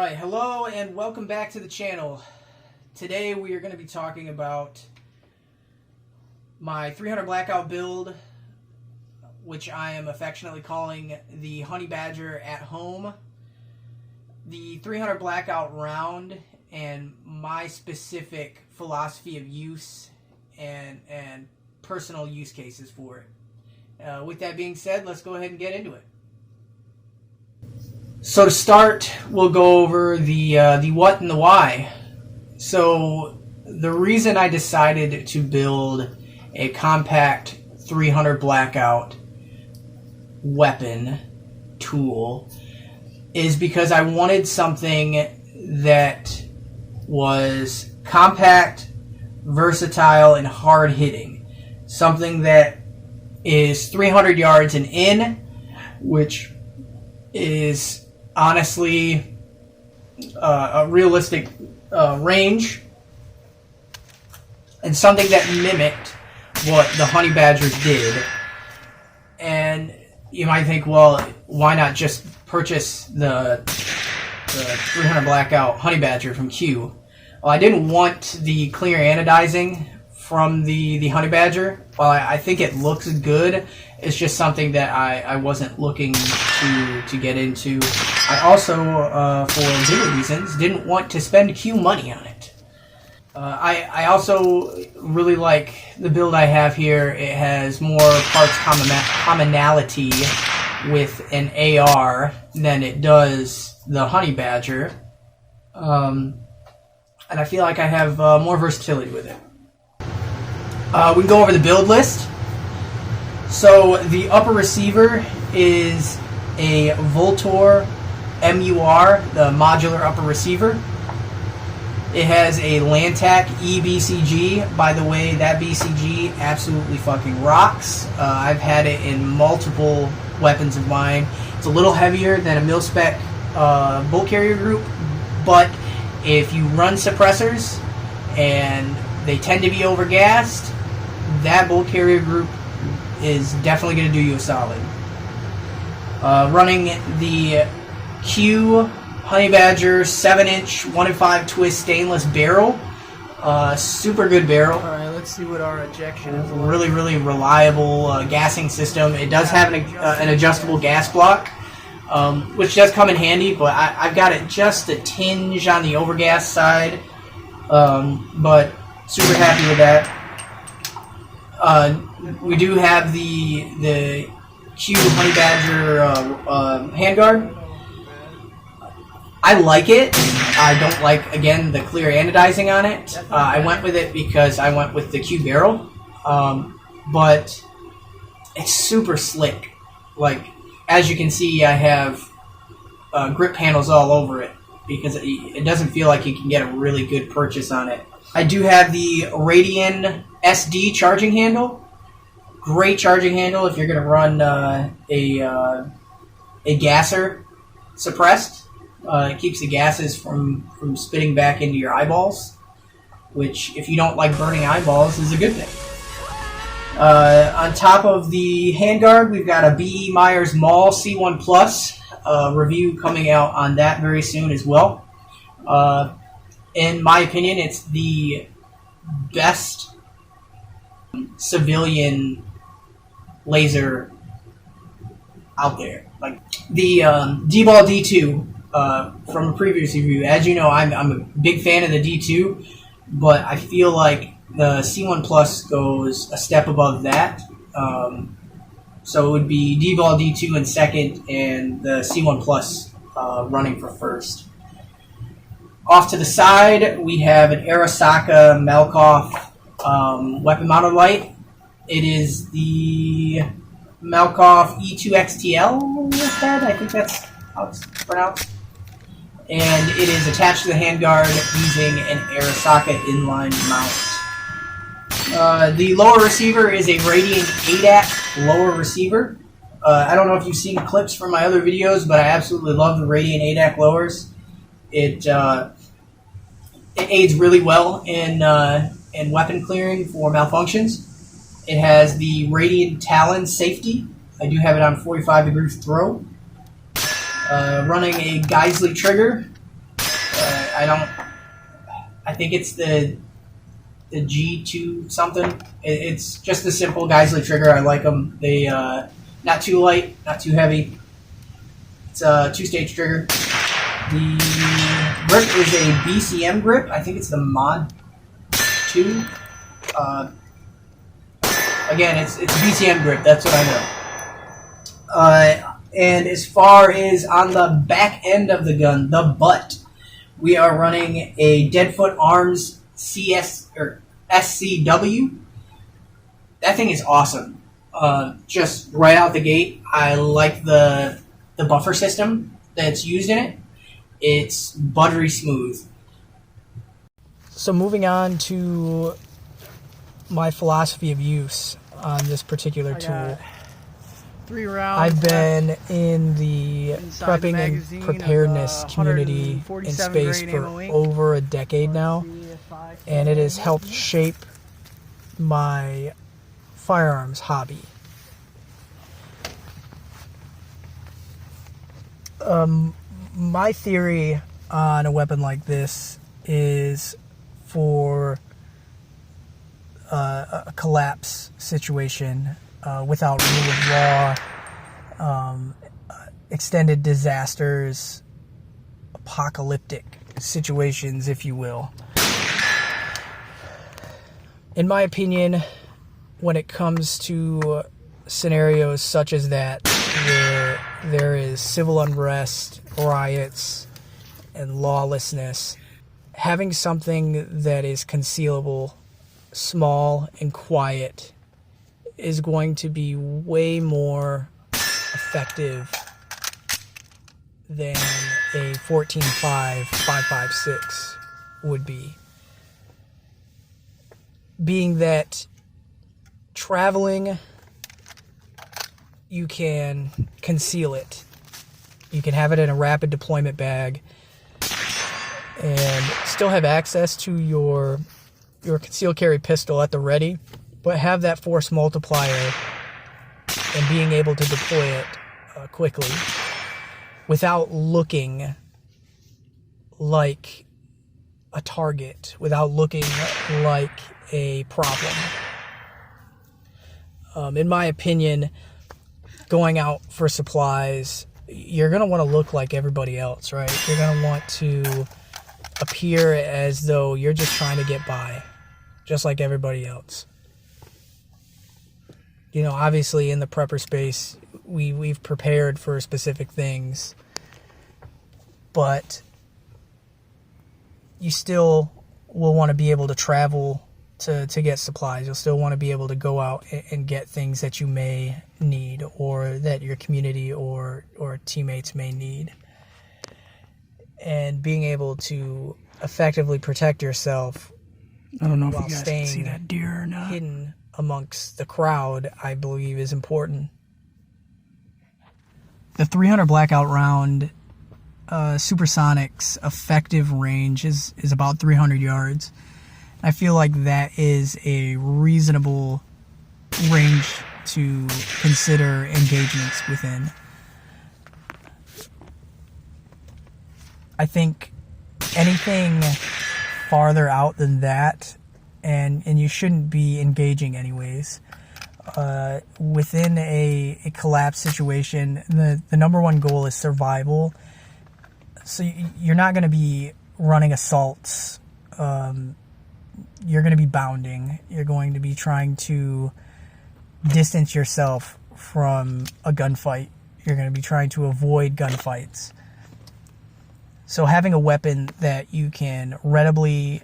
Alright, hello and welcome back to the channel. Today we are going to be talking about my 300 Blackout build, which I am affectionately calling the Honey Badger at Home. The 300 Blackout round and my specific philosophy of use and personal use cases for it. With that being said, let's go ahead and get into it. So to start, we'll go over the what and the why. So the reason I decided to build a compact 300 Blackout weapon tool is because I wanted something that was compact, versatile, and hard hitting. Something that is 300 yards and in, which is honestly a realistic range, and something that mimicked what the Honey Badgers did. And you might think, well, why not just purchase the 300 Blackout Honey Badger from Q? Well, I didn't want the clear anodizing from the Honey Badger. While I think it looks good, it's just something that I wasn't looking to get into. I also, for bigger reasons, didn't want to spend Q money on it. I also really like the build I have here. It has more parts commonality with an AR than it does the Honey Badger. And I feel like I have more versatility with it. We can go over the build list. So the upper receiver is a Voltor MUR, the modular upper receiver. It has a Lantac EBCG. By the way, that BCG absolutely fucking rocks. I've had it in multiple weapons of mine. It's a little heavier than a mil-spec bolt carrier group, but if you run suppressors and they tend to be overgassed, that bolt carrier group is definitely going to do you a solid. Running the Q Honey Badger 7-inch 1-in-5 twist stainless barrel. Super good barrel. Alright, let's see what our ejection is. Really reliable gassing system. It does have an adjustable gas block, which does come in handy, but I've got it just a tinge on the overgas side. But super happy with that. We do have the Q Honey Badger handguard. I like it. I don't like, again, the clear anodizing on it. I went with it because I went with the Q barrel. But it's super slick. Like, as you can see, I have grip panels all over it because it doesn't feel like you can get a really good purchase on it. I do have the Radian SD charging handle. Great charging handle if you're going to run a gasser suppressed. It keeps the gases from spitting back into your eyeballs, which, if you don't like burning eyeballs, is a good thing. On top of the handguard, we've got a B.E. Myers Mall C1 Plus review coming out on that very soon as well. In my opinion, it's the best civilian laser out there. Like the D-Ball D2 from a previous review. As you know, I'm a big fan of the D2, but I feel like the C1 Plus goes a step above that. So it would be D-Ball D2 in second and the C1 Plus running for first. Off to the side, we have an Arasaka Malkoff weapon mounted light. It is the Malkoff E2XTL head, I think that's how it's pronounced. And it is attached to the handguard using an Arasaka inline mount. The lower receiver is a Radian ADAC lower receiver. I don't know if you've seen clips from my other videos, but I absolutely love the Radian ADAC lowers. It aids really well in weapon clearing for malfunctions. It has the Radian Talon safety. I do have it on 45 degree throw. Running a Geissele trigger. I think it's the G2 something. It's just a simple Geisley trigger. I like them. They not too light, not too heavy. It's a 2-stage trigger. The grip is a BCM grip. I think it's the Mod 2. Again, it's a BCM grip. That's what I know. And as far as on the back end of the gun, the butt, we are running a Deadfoot Arms SCW. That thing is awesome. Just right out the gate, I like the buffer system that's used in it. It's buttery smooth. So moving on to my philosophy of use on this particular tool. 3 rounds. I've been in the prepping and preparedness community and space for over a decade now, and it has helped shape my firearms hobby. My theory on a weapon like this is for a collapse situation without rule of law, extended disasters, apocalyptic situations, if you will. In my opinion, when it comes to scenarios such as that, where there is civil unrest, riots, and lawlessness, having something that is concealable, small, and quiet is going to be way more effective than a 14.5 5.56 would be. Being that traveling, you can conceal it. You can have it in a rapid deployment bag and still have access to your concealed carry pistol at the ready, but have that force multiplier and being able to deploy it quickly without looking like a target, without looking like a problem. In my opinion, going out for supplies, you're going to want to look like everybody else, right? You're going to want to appear as though you're just trying to get by, just like everybody else. You know, obviously in the prepper space, we've prepared for specific things, but you still will want to be able to travel to get supplies. You'll still want to be able to go out and get things that you may need, or that your community or teammates may need. And being able to effectively protect yourself, I don't know if while you guys staying can see that deer or not. hidden amongst the crowd, I believe is important. The 300 Blackout round, Supersonic's effective range is about 300 yards. I feel like that is a reasonable range to consider engagements within. I think anything farther out than that, and you shouldn't be engaging anyways. Within a collapse situation, the number one goal is survival. So you're not going to be running assaults. You're going to be bounding. You're going to be trying to distance yourself from a gunfight. You're going to be trying to avoid gunfights. So having a weapon that you can readily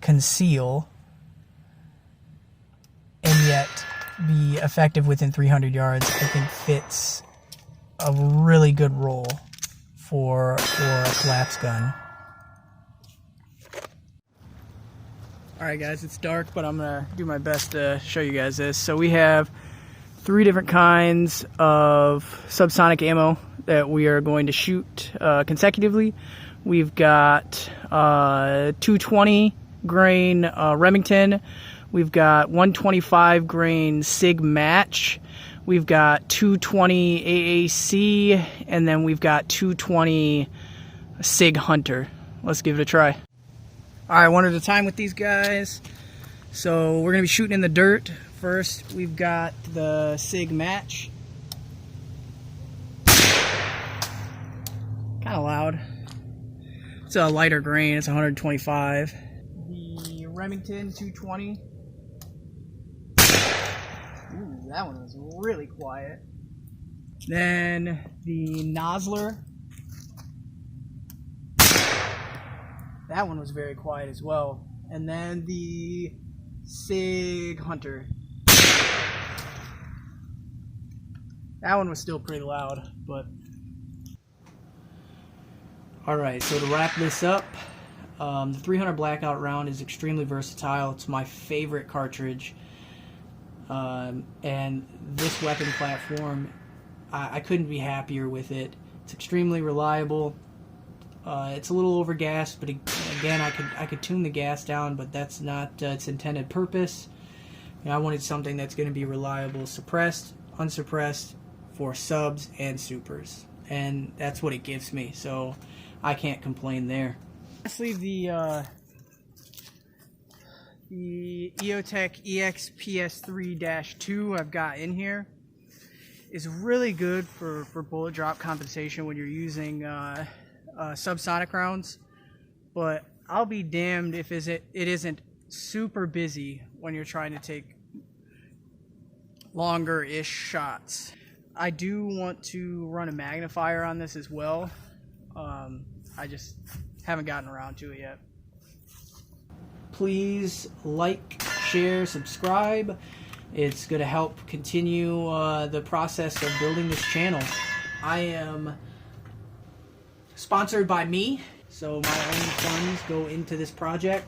conceal and yet be effective within 300 yards, I think fits a really good role for a collapse gun. Alright guys, it's dark, but I'm going to do my best to show you guys this. So we have 3 different kinds of subsonic ammo that we are going to shoot consecutively. We've got 220 grain Remington. We've got 125 grain Sig Match. We've got 220 AAC, and then we've got 220 Sig Hunter. Let's give it a try. Alright, one at a time with these guys. So we're going to be shooting in the dirt. First, we've got the Sig Match. Kind of loud. It's a lighter grain, it's 125. The Remington 220. Ooh, that one was really quiet. Then the Nosler. That one was very quiet as well. And then the Sig Hunter. That one was still pretty loud, but... Alright, so to wrap this up, the 300 Blackout round is extremely versatile. It's my favorite cartridge. And this weapon platform, I couldn't be happier with it. It's extremely reliable. It's a little overgassed, but again, I could tune the gas down, but that's not its intended purpose. You know, I wanted something that's going to be reliable, suppressed, unsuppressed, for subs and supers, and that's what it gives me. So I can't complain there. Lastly, the EOTech EXPS3-2 I've got in here is really good for bullet drop compensation when you're using subsonic rounds, but I'll be damned if it isn't super busy when you're trying to take longer-ish shots. I do want to run a magnifier on this as well. I just haven't gotten around to it yet. Please like, share, subscribe. It's going to help continue the process of building this channel. I am sponsored by me, so my own funds go into this project.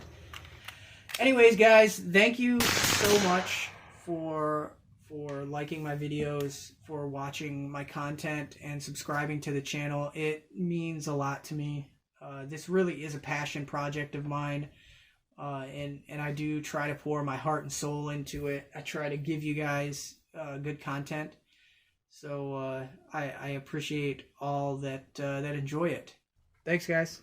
Anyways, guys, thank you so much for liking my videos, for watching my content, and subscribing to the channel. It means a lot to me. This really is a passion project of mine, and I do try to pour my heart and soul into it. I try to give you guys good content, so I appreciate all that enjoy it. Thanks, guys.